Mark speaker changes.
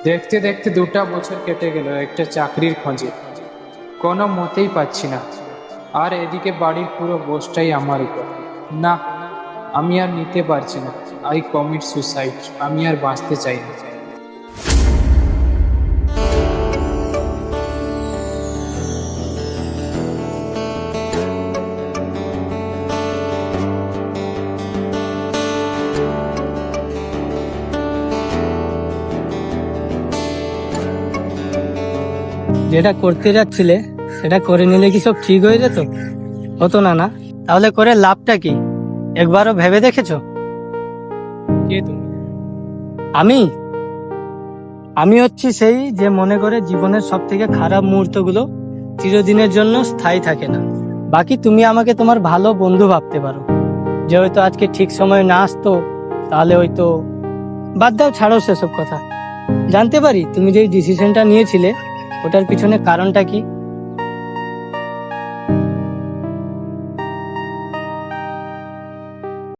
Speaker 1: দেখতে দেখতে 2টা বছর কেটে গেল একটা চাকরির খোঁজে। কোনো মতেই পাচ্ছি না। আর এদিকে বাড়ির পুরো বোঝটাই আমার উপর। না, আমি আর নিতে পারছি না। I commit suicide. আমি আর বাঁচতে চাই না।
Speaker 2: যেটা করতে যাচ্ছিলে সেটা করে নিলে কি সব ঠিক হয়ে যেত? হতো না না? তাহলে করে লাভটা কি? একবারও ভেবে দেখেছো?
Speaker 1: কে তুমি?
Speaker 2: আমি আমি হচ্ছি সেই যে মনে করে জীবনের সব থেকে খারাপ মুহূর্তগুলো চিরদিনের জন্য স্থায়ী থাকে না। বাকি তুমি আমাকে তোমার ভালো বন্ধু ভাবতে পারো। যে হয়তো আজকে ঠিক সময় না আসতো, তাহলে হয়তো বাদ দাও, ছাড়ো সেসব কথা। জানতে পারি তুমি যে ডিসিশনটা নিয়েছিলে ওটার পিছনে কারণটা কি?